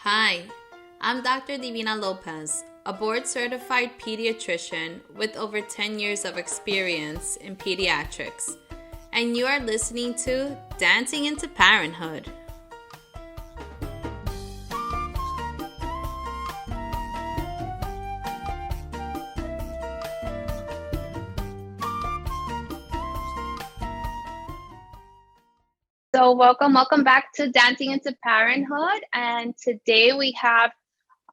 Hi, I'm Dr. Divina Lopez, a board-certified pediatrician with over 10 years of experience in pediatrics, and you are listening to Dancing into Parenthood. So welcome back to Dancing into Parenthood. And today we have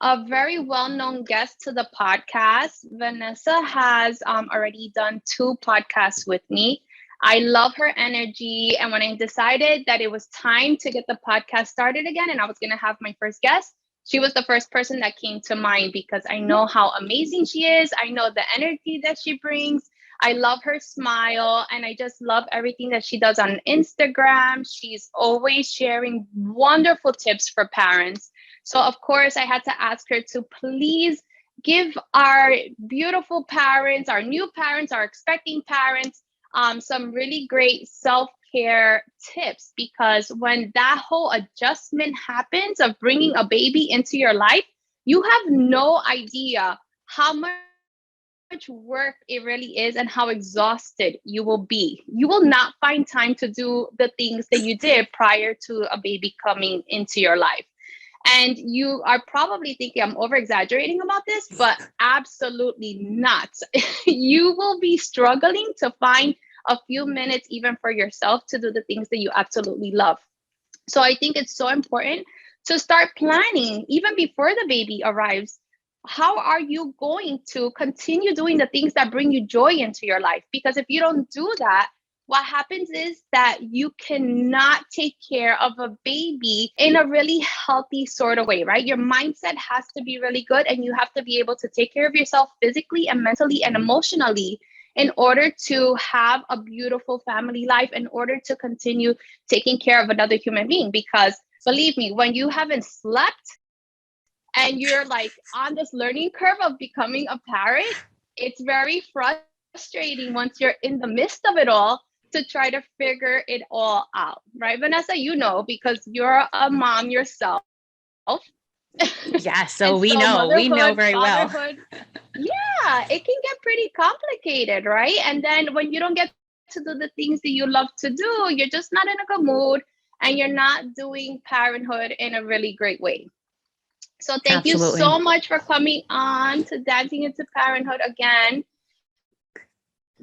a very well-known guest to the podcast. Vanessa has already done 2 podcasts with me. I love her energy. And when I decided that it was time to get the podcast started again and I was going to have my first guest, she was the first person that came to mind because I know how amazing she is. I know the energy that she brings. I love her smile and I just love everything that she does on Instagram. She's always sharing wonderful tips for parents. So of course, I had to ask her to please give our beautiful parents, our new parents, our expecting parents, some really great self-care tips, because when that whole adjustment happens of bringing a baby into your life, you have no idea how much work it really is and how exhausted you will be. You will not find time to do the things that you did prior to a baby coming into your life. And you are probably thinking I'm over exaggerating about this, but absolutely not. You will be struggling to find a few minutes even for yourself to do the things that you absolutely love. So I think it's so important to start planning even before the baby arrives. How are you going to continue doing the things that bring you joy into your life? Because if you don't do that, what happens is that you cannot take care of a baby in a really healthy sort of way, right? Your mindset has to be really good and you have to be able to take care of yourself physically and mentally and emotionally in order to have a beautiful family life, in order to continue taking care of another human being. Because believe me, when you haven't slept and you're like on this learning curve of becoming a parent, it's very frustrating once you're in the midst of it all to try to figure it all out, right, Vanessa? You know, because you're a mom yourself. Yeah, so And we so know very well. fatherhood, yeah, it can get pretty complicated, right? And then when you don't get to do the things that you love to do, you're just not in a good mood and you're not doing parenthood in a really great way. So thank you Absolutely. so much for coming on to Dancing into Parenthood again.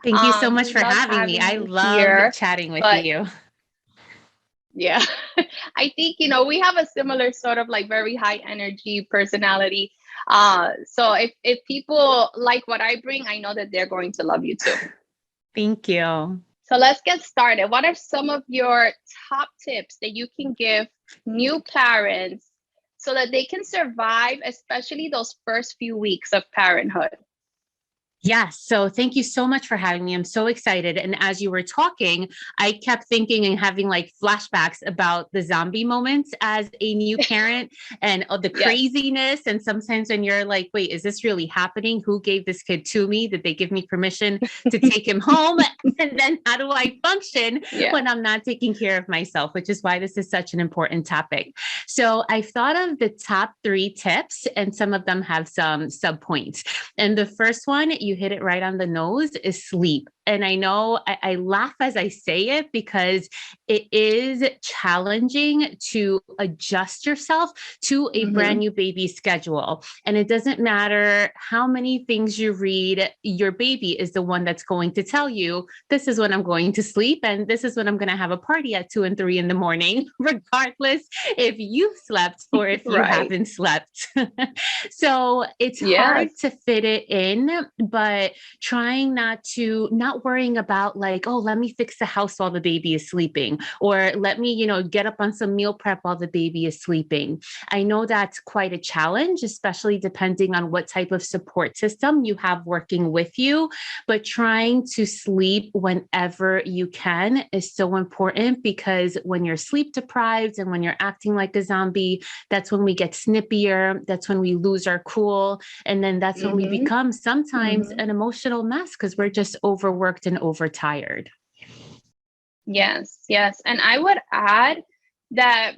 Thank you so We much for love having me. having I you love here, chatting with but you. yeah, I think, we have a similar sort of like very high energy personality. So if people like what I bring, I know that they're going to love you too. Thank you. So let's get started. What are some of your top tips that you can give new parents so that they can survive, especially those first few weeks of parenthood? Yes. So thank you so much for having me. I'm so excited. And as you were talking, I kept thinking and having like flashbacks about the zombie moments as a new parent and the Yes. craziness. And sometimes when you're like, wait, is this really happening? Who gave this kid to me? Did they give me permission to take him home? And then how do I function when I'm not taking care of myself, which is why this is such an important topic. So I've thought of the top 3 tips, and some of them have some sub points. And the first one, you hit it right on the nose, is sleep. And I know I laugh as I say it because it is challenging to adjust yourself to a brand new baby schedule. And it doesn't matter how many things you read, your baby is the one that's going to tell you, this is when I'm going to sleep and this is when I'm going to have a party at 2 and 3 in the morning, regardless if you've slept or if you haven't slept. So it's hard to fit it in, but trying not worrying about like, oh, let me fix the house while the baby is sleeping, or let me, get up on some meal prep while the baby is sleeping. I know that's quite a challenge, especially depending on what type of support system you have working with you, but trying to sleep whenever you can is so important, because when you're sleep deprived and when you're acting like a zombie, that's when we get snippier. That's when we lose our cool. And then that's when we become sometimes an emotional mess because we're just overworked and overtired. Yes. And I would add that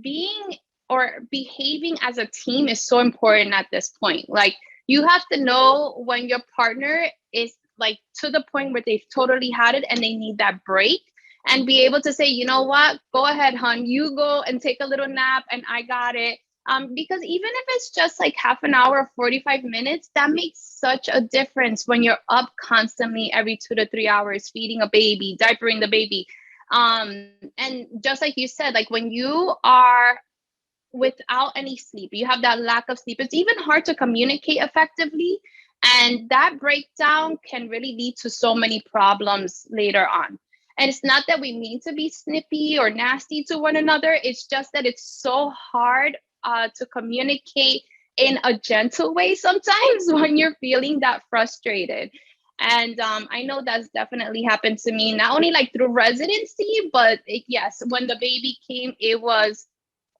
being or behaving as a team is so important at this point. Like, you have to know when your partner is like to the point where they've totally had it and they need that break, and be able to say, you know what, go ahead, hon, you go and take a little nap and I got it. Because even if it's just like half an hour, 45 minutes, that makes such a difference when you're up constantly every 2 to 3 hours, feeding a baby, diapering the baby. And just like you said, like when you are without any sleep, you have that lack of sleep, it's even hard to communicate effectively. And that breakdown can really lead to so many problems later on. And it's not that we mean to be snippy or nasty to one another. It's just that it's so hard to communicate in a gentle way sometimes when you're feeling that frustrated. And I know that's definitely happened to me, not only like through residency, but yes, when the baby came, it was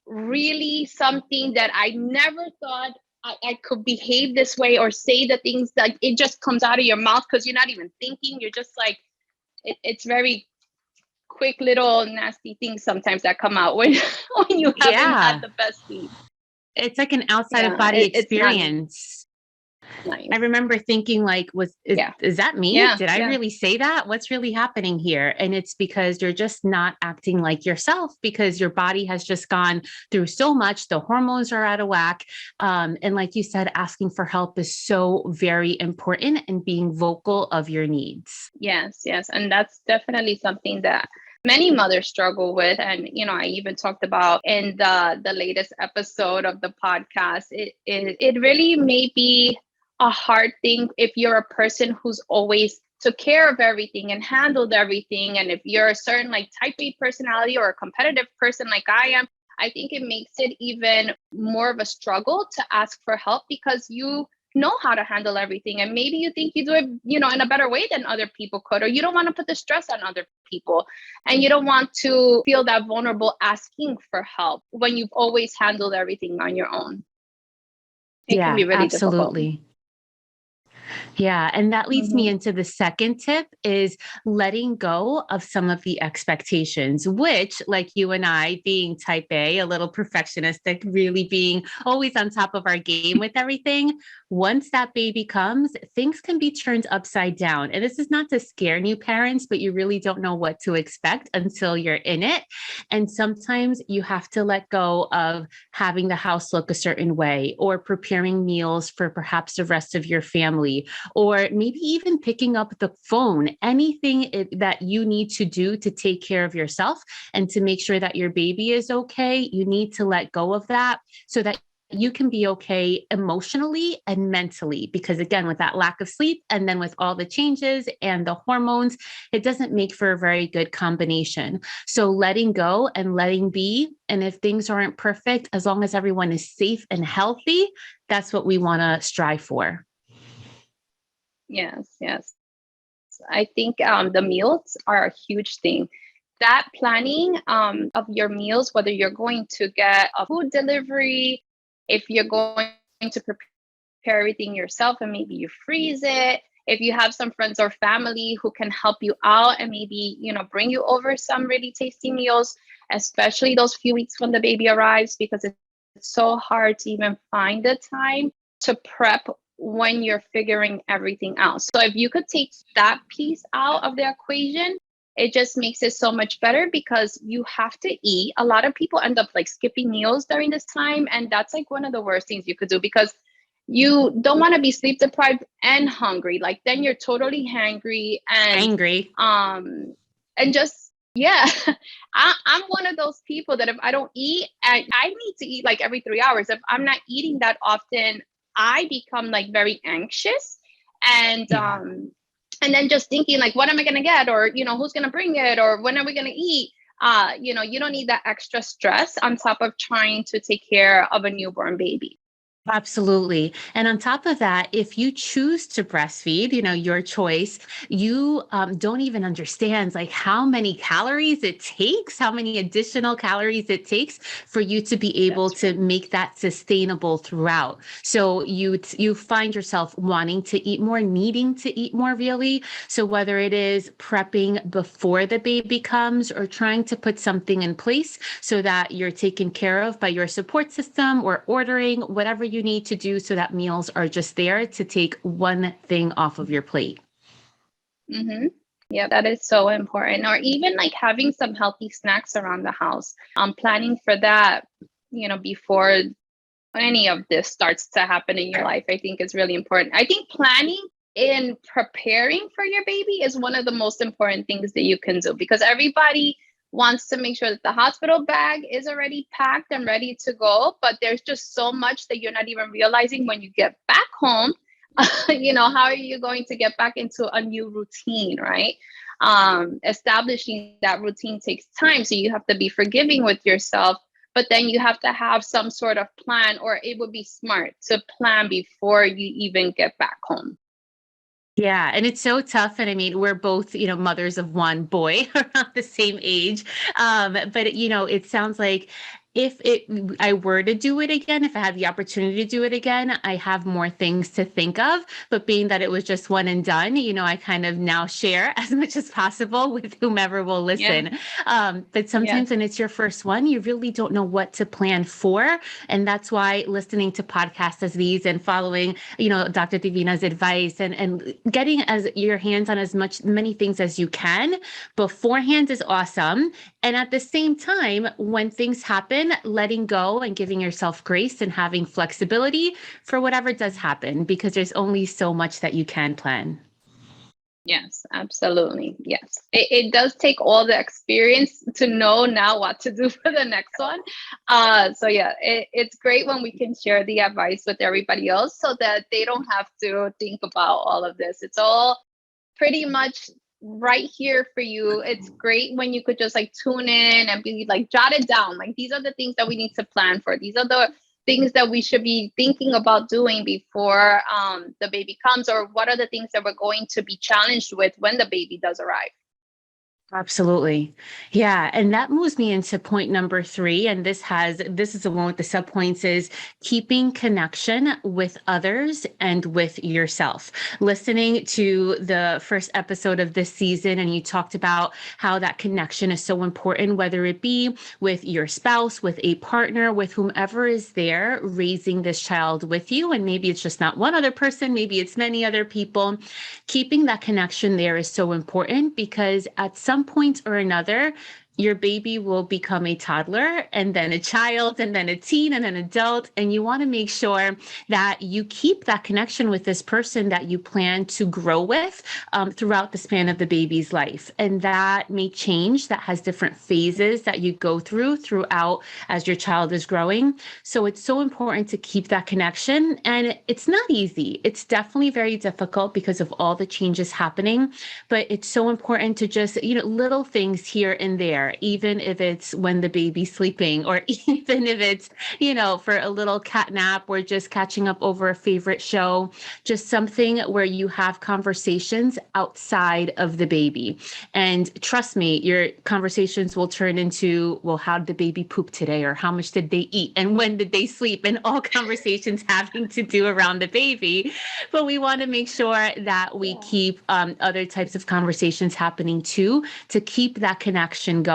really something that I never thought I could behave this way or say the things that it just comes out of your mouth because you're not even thinking. You're just like, it's very quick little nasty things sometimes that come out when you haven't had the best sleep. It's like an outside of body experience. Nice. I remember thinking like, is that me? Yeah, Did I really say that? What's really happening here? And it's because you're just not acting like yourself, because your body has just gone through so much. The hormones are out of whack. And like you said, asking for help is so very important, and being vocal of your needs. Yes. And that's definitely something that many mothers struggle with. And, you know, I even talked about in the latest episode of the podcast, it really may be a hard thing if you're a person who's always took care of everything and handled everything. And if you're a certain like type A personality or a competitive person like I am, I think it makes it even more of a struggle to ask for help, because you know how to handle everything. And maybe you think you do it, you know, in a better way than other people could, or you don't want to put the stress on other people. And you don't want to feel that vulnerable asking for help when you've always handled everything on your own. It can be really absolutely difficult. Yeah. And that leads me into the second tip, is letting go of some of the expectations, which, like you and I, being type A little perfectionistic, really being always on top of our game with everything. Once that baby comes, things can be turned upside down. And this is not to scare new parents, but you really don't know what to expect until you're in it. And sometimes you have to let go of having the house look a certain way, or preparing meals for perhaps the rest of your family, or maybe even picking up the phone, anything that you need to do to take care of yourself and to make sure that your baby is okay. You need to let go of that so that you can be okay emotionally and mentally, because again, with that lack of sleep and then with all the changes and the hormones, it doesn't make for a very good combination. So letting go and letting be. And if things aren't perfect, as long as everyone is safe and healthy, that's what we want to strive for. Yes. I think the meals are a huge thing. That planning of your meals, whether you're going to get a food delivery, if you're going to prepare everything yourself and maybe you freeze it, if you have some friends or family who can help you out and maybe, you know, bring you over some really tasty meals, especially those few weeks when the baby arrives, because it's so hard to even find the time to prep when you're figuring everything out. So if you could take that piece out of the equation, it just makes it so much better, because you have to eat. A lot of people end up like skipping meals during this time. And that's like one of the worst things you could do, because you don't want to be sleep deprived and hungry. Like then you're totally hangry and angry. And just, yeah, I'm one of those people that if I don't eat, and I need to eat like every 3 hours. If I'm not eating that often, I become like very anxious, and then just thinking like, what am I going to get? Or, you know, who's going to bring it? Or when are we going to eat? You know, you don't need that extra stress on top of trying to take care of a newborn baby. Absolutely. And on top of that, if you choose to breastfeed, your choice, you don't even understand like how many calories it takes, how many additional calories it takes for you to be able That's to right. make that sustainable throughout. So you find yourself wanting to eat more, needing to eat more really. So whether it is prepping before the baby comes or trying to put something in place so that you're taken care of by your support system or ordering whatever you need to do so that meals are just there to take one thing off of your plate. Mm-hmm. Yeah, that is so important. Or even like having some healthy snacks around the house. I'm planning for that, before any of this starts to happen in your life. I think is really important. I think planning in preparing for your baby is one of the most important things that you can do, because everybody wants to make sure that the hospital bag is already packed and ready to go, but there's just so much that you're not even realizing when you get back home. How are you going to get back into a new routine, right? Establishing that routine takes time, so you have to be forgiving with yourself, but then you have to have some sort of plan, or it would be smart to plan before you even get back home. Yeah, and it's so tough. And I mean, we're both, mothers of one boy around the same age. But it sounds like I were to do it again, if I had the opportunity to do it again, I have more things to think of. But being that it was just one and done, I kind of now share as much as possible with whomever will Yeah. listen. But Yes. sometimes when it's your first one, you really don't know what to plan for. And that's why listening to podcasts as these and following, Dr. Divina's advice and getting as your hands on many things as you can beforehand is awesome. And at the same time, when things happen, letting go and giving yourself grace and having flexibility for whatever does happen, because there's only so much that you can plan. Yes, absolutely. Yes. It does take all the experience to know now what to do for the next one. So yeah, it's great when we can share the advice with everybody else so that they don't have to think about all of this. It's all pretty much right here for you. It's great when you could just like tune in and be like jot it down. Like, these are the things that we need to plan for. These are the things that we should be thinking about doing before the baby comes, or what are the things that we're going to be challenged with when the baby does arrive. Absolutely. Yeah. And that moves me into point number 3. And this is the one with the subpoints, is keeping connection with others and with yourself. Listening to the first episode of this season, and you talked about how that connection is so important, whether it be with your spouse, with a partner, with whomever is there raising this child with you. And maybe it's just not one other person, maybe it's many other people. Keeping that connection there is so important, because at some point or another, your baby will become a toddler and then a child and then a teen and an adult. And you want to make sure that you keep that connection with this person that you plan to grow with throughout the span of the baby's life. And that may change. That has different phases that you go throughout as your child is growing. So it's so important to keep that connection. And it's not easy. It's definitely very difficult because of all the changes happening. But it's so important to just, little things here and there, even if it's when the baby's sleeping, or even if it's, for a little cat nap, or just catching up over a favorite show, just something where you have conversations outside of the baby. And trust me, your conversations will turn into, well, how did the baby poop today? Or how much did they eat? And when did they sleep? And all conversations having to do around the baby. But we want to make sure that we keep other types of conversations happening too, to keep that connection going.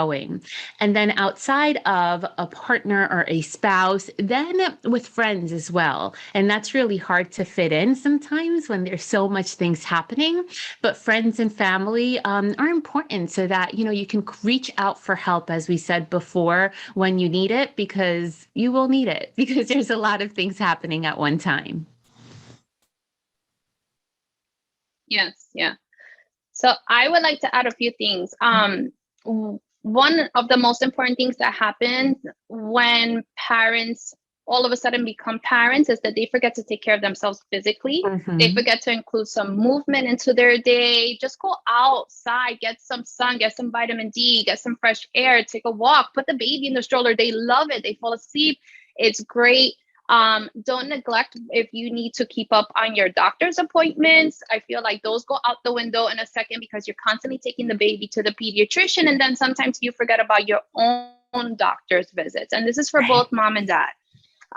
And then outside of a partner or a spouse, then with friends as well. And that's really hard to fit in sometimes when there's so much things happening. But friends and family are important, so that, you can reach out for help, as we said before, when you need it, because you will need it, because there's a lot of things happening at one time. Yes. Yeah. So I would like to add a few things. One of the most important things that happens when parents all of a sudden become parents is that they forget to take care of themselves physically. Mm-hmm. They forget to include some movement into their day. Just go outside, get some sun, get some vitamin D, get some fresh air, take a walk, put the baby in the stroller. They love it. They fall asleep. It's great. Don't neglect if you need to keep up on your doctor's appointments. I feel like those go out the window in a second because you're constantly taking the baby to the pediatrician. And then sometimes you forget about your own doctor's visits. And this is for both mom and dad.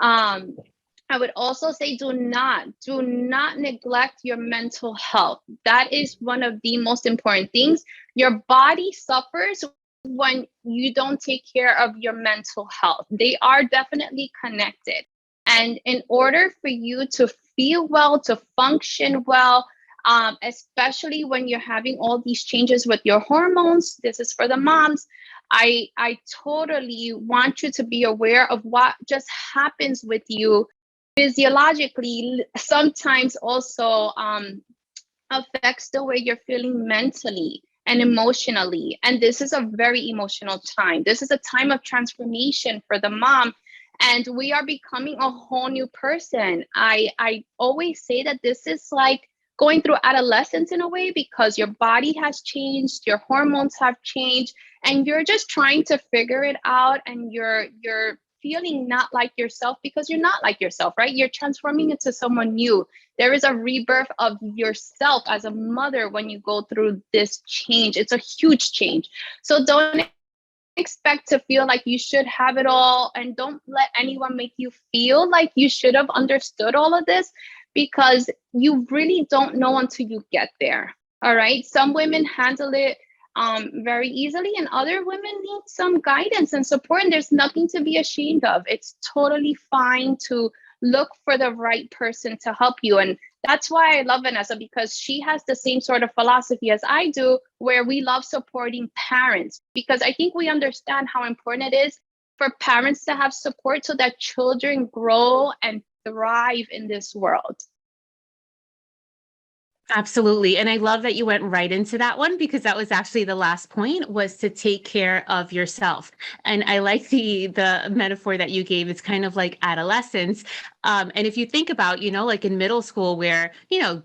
I would also say do not neglect your mental health. That is one of the most important things. Your body suffers when you don't take care of your mental health. They are definitely connected. And in order for you to feel well, to function well, especially when you're having all these changes with your hormones, this is for the moms. I totally want you to be aware of what just happens with you physiologically. Sometimes also affects the way you're feeling mentally and emotionally. And this is a very emotional time. This is a time of transformation for the mom. And we are becoming a whole new person. I always say that this is like going through adolescence in a way, because your body has changed, your hormones have changed, and you're just trying to figure it out, and you're feeling not like yourself because you're not like yourself, right? You're transforming into someone new. There is a rebirth of yourself as a mother when you go through this change. It's a huge change. So don't expect to feel like you should have it all, and don't let anyone make you feel like you should have understood all of this, because you really don't know until you get there. All right. Some women handle it very easily, and other women need some guidance and support, and there's nothing to be ashamed of. It's totally fine to look for the right person to help you. And that's why I love Vanessa, because she has the same sort of philosophy as I do, where we love supporting parents, because I think we understand how important it is for parents to have support so that children grow and thrive in this world. Absolutely. And I love that you went right into that one, because that was actually the last point, was to take care of yourself. And I like the metaphor that you gave. It's kind of like adolescence. And if you think about, like in middle school where,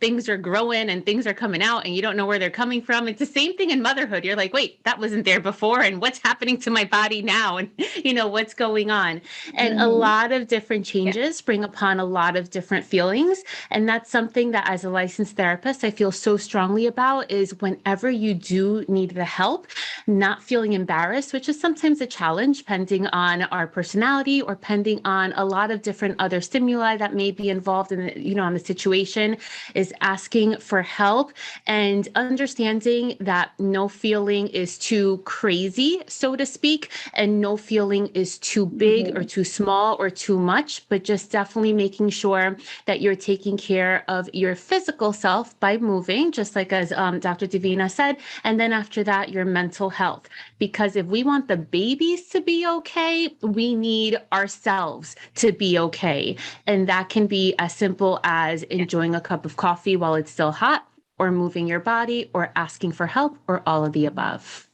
things are growing and things are coming out and you don't know where they're coming from. It's the same thing in motherhood. You're like, wait, that wasn't there before. And what's happening to my body now? And, what's going on? And a lot of different changes bring upon a lot of different feelings. And that's something that as a licensed therapist, I feel so strongly about, is whenever you do need the help, not feeling embarrassed, which is sometimes a challenge depending on our personality or depending on a lot of different other stimuli that may be involved in the, on the situation, is asking for help and understanding that no feeling is too crazy, so to speak, and no feeling is too big or too small or too much, but just definitely making sure that you're taking care of your physical self by moving, just like as Dr. Divina said, and then after that, your mental health. Because if we want the babies to be okay, we need ourselves to be okay. And that can be as simple as enjoying a cup of coffee while it's still hot, or moving your body, or asking for help, or all of the above.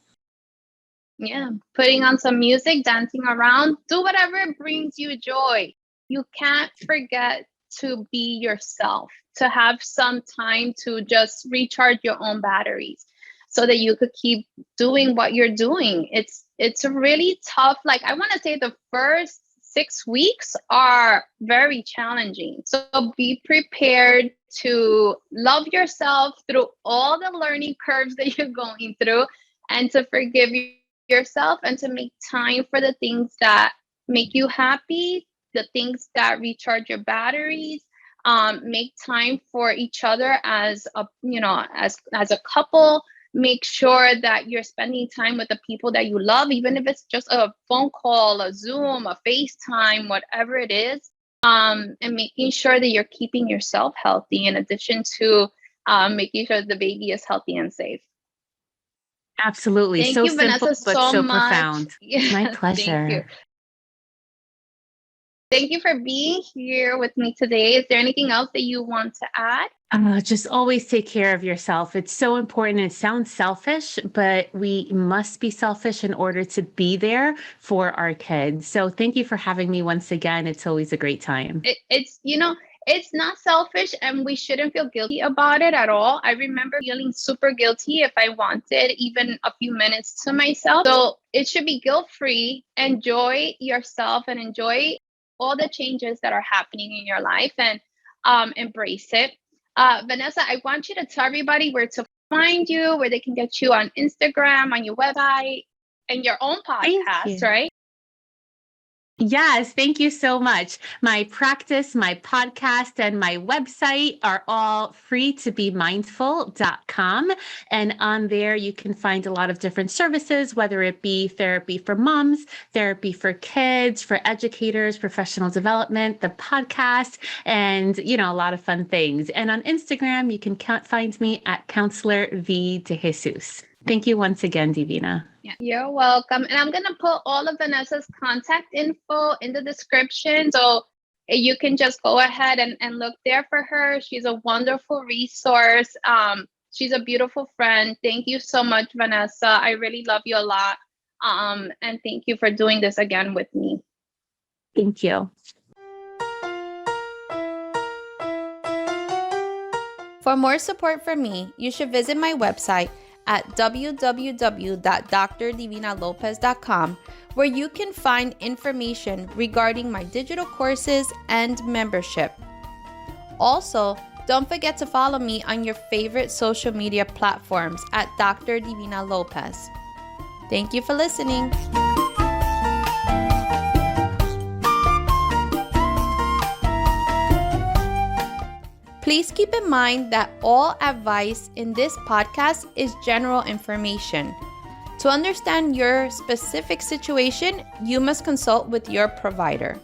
Yeah, putting on some music, dancing around, do whatever brings you joy. You can't forget to be yourself, to have some time to just recharge your own batteries so that you could keep doing what you're doing. It's really tough. Like, I want to say the first 6 weeks are very challenging. So be prepared to love yourself through all the learning curves that you're going through, and to forgive yourself, and to make time for the things that make you happy, the things that recharge your batteries. Make time for each other as a, as a couple. Make sure that you're spending time with the people that you love, even if it's just a phone call, a Zoom, a FaceTime, whatever it is. And making sure that you're keeping yourself healthy, in addition to making sure the baby is healthy and safe. Absolutely. Thank So you, simple, Vanessa, but so so much. profound. Yes, My pleasure. Thank you. Thank you for being here with me today. Is there anything else that you want to add? Just always take care of yourself. It's so important. It sounds selfish, but we must be selfish in order to be there for our kids. So thank you for having me once again. It's always a great time. It's not selfish, and we shouldn't feel guilty about it at all. I remember feeling super guilty if I wanted even a few minutes to myself. So it should be guilt-free. Enjoy yourself and enjoy all the changes that are happening in your life and embrace it. Vanessa, I want you to tell everybody where to find you, where they can get you on Instagram, on your website, and your own podcast, right? Yes, thank you so much. My practice, my podcast, and my website are all freetobemindful.com. And on there, you can find a lot of different services, whether it be therapy for moms, therapy for kids, for educators, professional development, the podcast, and, a lot of fun things. And on Instagram, you can find me at Counselor V. De Jesus. Thank you once again, Divina. Yeah, you're welcome. And I'm going to put all of Vanessa's contact info in the description. So you can just go ahead and look there for her. She's a wonderful resource. She's a beautiful friend. Thank you so much, Vanessa. I really love you a lot. And thank you for doing this again with me. Thank you. For more support from me, you should visit my website at www.drdivinalopez.com, where you can find information regarding my digital courses and membership. Also, don't forget to follow me on your favorite social media platforms at Dr. Divina Lopez. Thank you for listening. Please keep in mind that all advice in this podcast is general information. To understand your specific situation, you must consult with your provider.